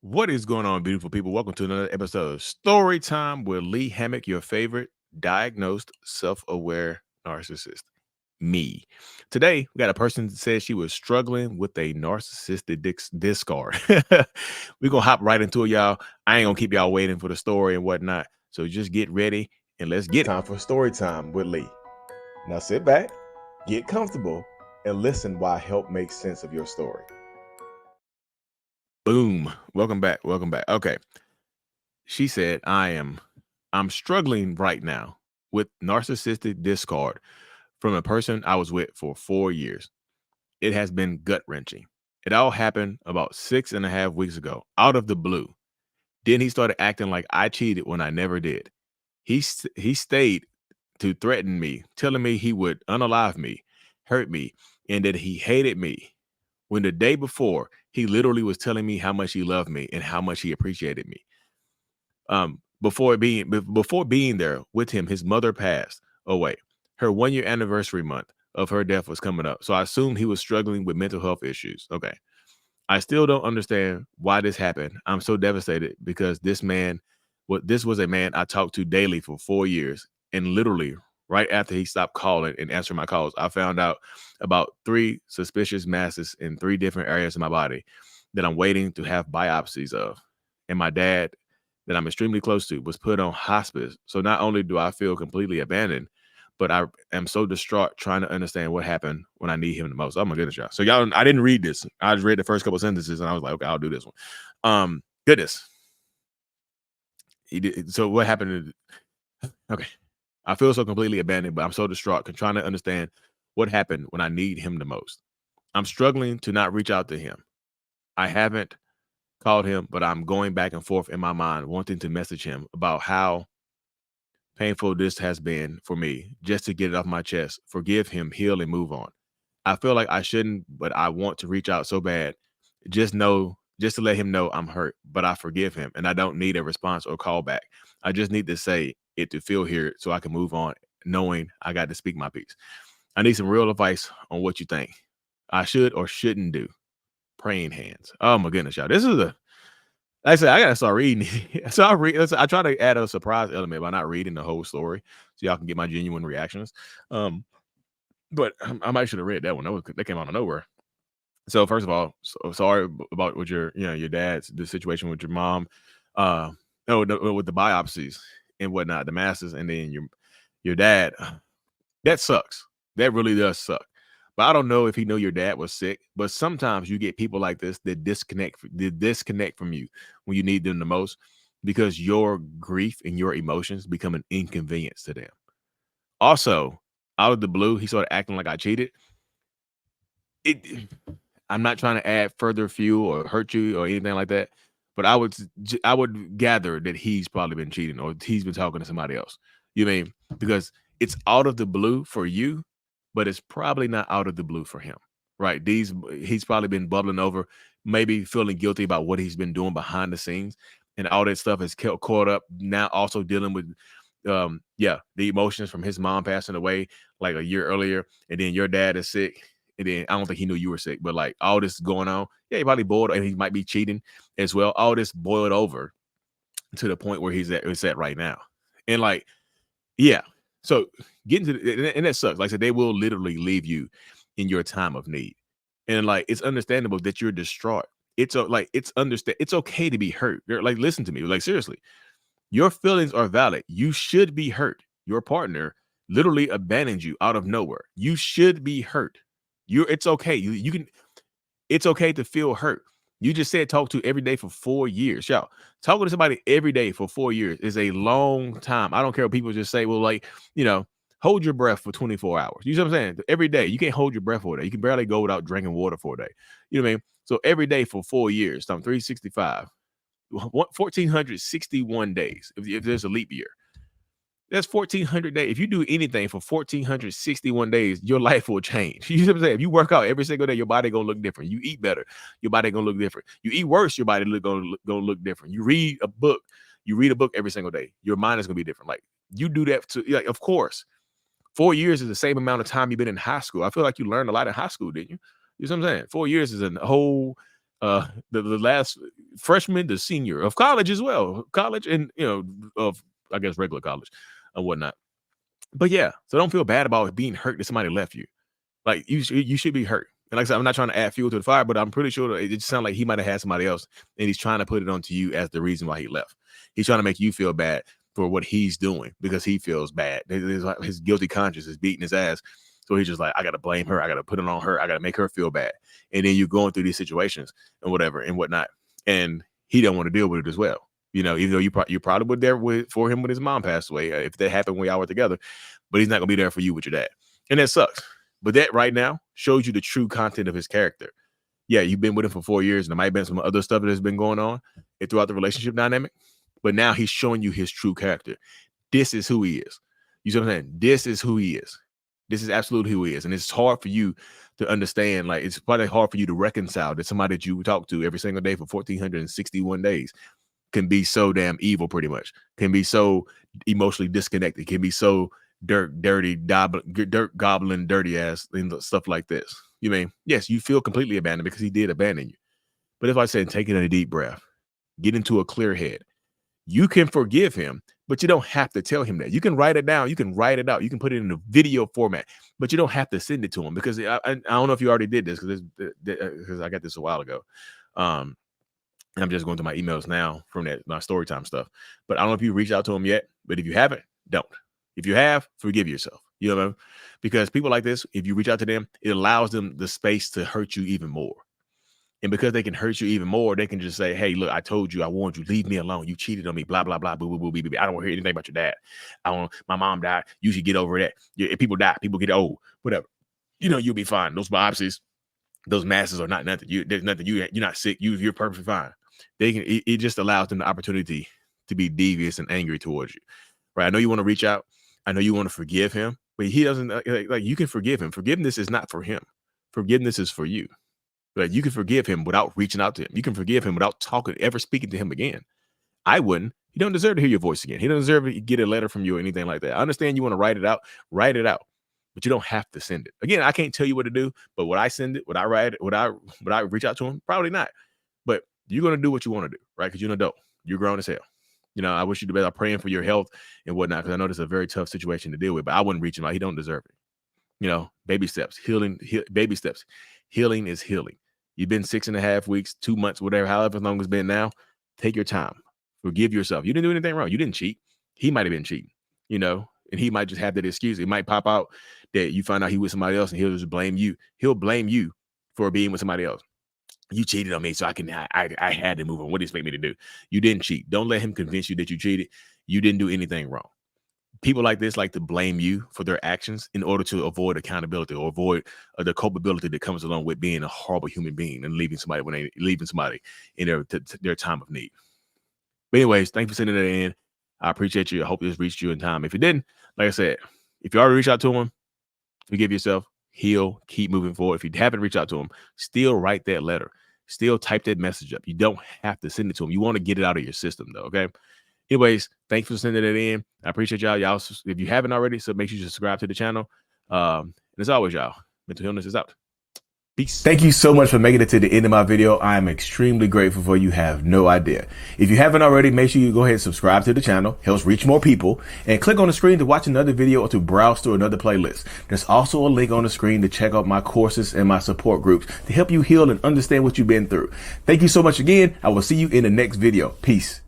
What is going on, beautiful people? Welcome to another episode of Story Time with Lee Hammock, your favorite diagnosed self-aware narcissist. Me. Today, we got a person that says she was struggling with a narcissistic discard. We're gonna hop right into it, y'all. I ain't gonna keep y'all waiting for the story and whatnot. So just get ready and let's get it. Time for story time with Lee. Now sit back, get comfortable, and listen while I help make sense of your story. Boom. Welcome back. Welcome back. Okay. She said, I'm struggling right now with narcissistic discard from a person I was with for 4 years. It has been gut-wrenching. It all happened about 6.5 weeks ago, out of the blue. Then he started acting like I cheated when I never did. He stayed to threaten me, telling me he would unalive me, hurt me, and that he hated me. When the day before, he literally was telling me how much he loved me and how much he appreciated me. Before being there with him, his mother passed away. Her 1 year anniversary month of her death was coming up. So I assumed he was struggling with mental health issues. Okay. I still don't understand why this happened. I'm so devastated because this was a man I talked to daily for 4 years. And literally right after he stopped calling and answering my calls, I found out about 3 suspicious masses in 3 different areas of my body that I'm waiting to have biopsies of. And my dad, that I'm extremely close to, was put on hospice. So not only do I feel completely abandoned, but I am so distraught trying to understand what happened when I need him the most. Oh my goodness, y'all. So y'all, I didn't read this. I just read the first couple sentences and I was like, okay, I'll do this one. Goodness. He did. So what happened? Okay. I feel so completely abandoned, but I'm so distraught trying to understand what happened when I need him the most. I'm struggling to not reach out to him. I haven't called him, but I'm going back and forth in my mind, wanting to message him about how painful this has been for me, just to get it off my chest, forgive him, heal, and move on. I feel like I shouldn't, but I want to reach out so bad. Just to let him know I'm hurt, but I forgive him and I don't need a response or call back. I just need to say it to feel here so I can move on, knowing I got to speak my piece. I need some real advice on what you think I should or shouldn't do. Praying hands. Oh my goodness, y'all. This is like I said, I gotta start reading. So I try to add a surprise element by not reading the whole story, so y'all can get my genuine reactions. But I might should have read that one. That came out of nowhere. So first of all, sorry about with your dad's the situation with your mom. No, with the biopsies and whatnot, the masses, and then your dad. That sucks. That really does suck. But I don't know if he knew your dad was sick. But sometimes you get people like this that disconnect from you when you need them the most because your grief and your emotions become an inconvenience to them. Also, out of the blue, he started acting like I cheated. I'm not trying to add further fuel or hurt you or anything like that, but I would gather that he's probably been cheating or he's been talking to somebody else. You mean because it's out of the blue for you, but it's probably not out of the blue for him, right? He's probably been bubbling over, maybe feeling guilty about what he's been doing behind the scenes, and all that stuff is caught up now. Also dealing with, the emotions from his mom passing away like a year earlier, and then your dad is sick. And then I don't think he knew you were sick, but like all this going on, yeah, he probably boiled, and he might be cheating as well. All this boiled over to the point where he's at right now, and like, yeah. So getting to and that sucks. Like I said, they will literally leave you in your time of need, and like it's understandable that you're distraught. It's okay to be hurt. Like, listen to me, like seriously, your feelings are valid. You should be hurt. Your partner literally abandoned you out of nowhere. You should be hurt. It's okay. You can it's okay to feel hurt. You just said talk to every day for 4 years. Y'all, talking to somebody every day for 4 years is a long time. I don't care what people just say, well, like, hold your breath for 24 hours. You know what I'm saying? Every day. You can't hold your breath for a day. You can barely go without drinking water for a day. You know what I mean? So every day for 4 years, times 365, 1,461 days if there's a leap year. That's 1,400 days. If you do anything for 1,461 days, your life will change. You know what I'm saying? If you work out every single day, your body gonna look different. You eat better, your body gonna look different. You eat worse, your body gonna look different. You read a book every single day. Your mind is gonna be different. Like you do that to, like, of course. 4 years is the same amount of time you've been in high school. I feel like you learned a lot in high school, didn't you? You know what I'm saying? 4 years is a whole the last freshman to senior of college as well, college and of I guess regular college and whatnot. But yeah, so don't feel bad about being hurt that somebody left you. Like you should be hurt. And like I said, I'm not trying to add fuel to the fire, but I'm pretty sure it just sounds like he might have had somebody else, and he's trying to put it onto you as the reason why he left. He's trying to make you feel bad for what he's doing because he feels bad. His guilty conscience is beating his ass. So he's just like, I got to blame her. I got to put it on her. I got to make her feel bad. And then you're going through these situations and whatever and whatnot. And he don't want to deal with it as well. Even though you probably were there for him when his mom passed away, if that happened when y'all were together, but he's not going to be there for you with your dad. And that sucks. But that right now shows you the true content of his character. Yeah, you've been with him for 4 years, and there might have been some other stuff that has been going on throughout the relationship dynamic. But now he's showing you his true character. This is who he is. You see what I'm saying? This is who he is. This is absolutely who he is. And it's hard for you to understand. Like, it's probably hard for you to reconcile that somebody that you talk to every single day for 1,461 days can be so damn evil, pretty much, can be so emotionally disconnected, can be so dirt goblin, dirty ass, and stuff like this. You mean, yes, you feel completely abandoned because he did abandon you. But if I said, take it in a deep breath, get into a clear head, you can forgive him, but you don't have to tell him that. You can write it down. You can write it out. You can put it in a video format, but you don't have to send it to him because I don't know if you already did this because I got this a while ago. And I'm just going to my emails now from my story time stuff. But I don't know if you reached out to him yet. But if you haven't, don't. If you have, forgive yourself. You know what I mean? Because people like this, if you reach out to them, it allows them the space to hurt you even more. And because they can hurt you even more, they can just say, hey, look, I told you, I warned you, leave me alone. You cheated on me, blah, blah, blah, boo, boo, boo, boo, boo. I don't want to hear anything about your dad. My mom died. You should get over that. If people die, people get old, whatever. You'll be fine. Those biopsies, those masses are not nothing. There's nothing. You're not sick. You're perfectly fine. It just allows them the opportunity to be devious and angry towards you. Right? I know you want to reach out. I know you want to forgive him, but he doesn't like you can forgive him. Forgiveness is not for him. Forgiveness is for you. Like, you can forgive him without reaching out to him. You can forgive him without ever speaking to him again. I wouldn't. He don't deserve to hear your voice again. He doesn't deserve to get a letter from you or anything like that. I understand you want to write it out, but you don't have to send it. Again, I can't tell you what to do, but would I send it? Would I write it? Would I reach out to him? Probably not. But you're going to do what you want to do, right? Because you're an adult. You're grown as hell. I wish you the best. I'm praying for your health and whatnot, because I know this is a very tough situation to deal with, but I wouldn't reach him out. He don't deserve it. Baby steps, baby steps. Healing is healing. You've been 6.5 weeks, 2 months, whatever, however long it's been now. Take your time. Forgive yourself. You didn't do anything wrong. You didn't cheat. He might have been cheating, and he might just have that excuse. It might pop out that you find out he with somebody else and he'll just blame you. He'll blame you for being with somebody else. You cheated on me, so I had to move on. What do you expect me to do? You didn't cheat. Don't let him convince you that you cheated. You didn't do anything wrong. People like this like to blame you for their actions in order to avoid accountability or avoid the culpability that comes along with being a horrible human being and leaving somebody in their time of need. But anyways, thanks for sending that in. I appreciate you. I hope this reached you in time. If it didn't, like I said, if you already reached out to him, forgive yourself, heal, keep moving forward. If you haven't reached out to him, still write that letter. Still type that message up. You don't have to send it to him. You want to get it out of your system, though, okay? Anyways, thanks for sending it in. I appreciate y'all. Y'all, if you haven't already, so make sure you subscribe to the channel. And as always, y'all, mental illness is out. Peace. Thank you so much for making it to the end of my video. I am extremely grateful for you. Have no idea. If you haven't already, make sure you go ahead and subscribe to the channel. Helps reach more people. And click on the screen to watch another video or to browse through another playlist. There's also a link on the screen to check out my courses and my support groups to help you heal and understand what you've been through. Thank you so much again. I will see you in the next video. Peace.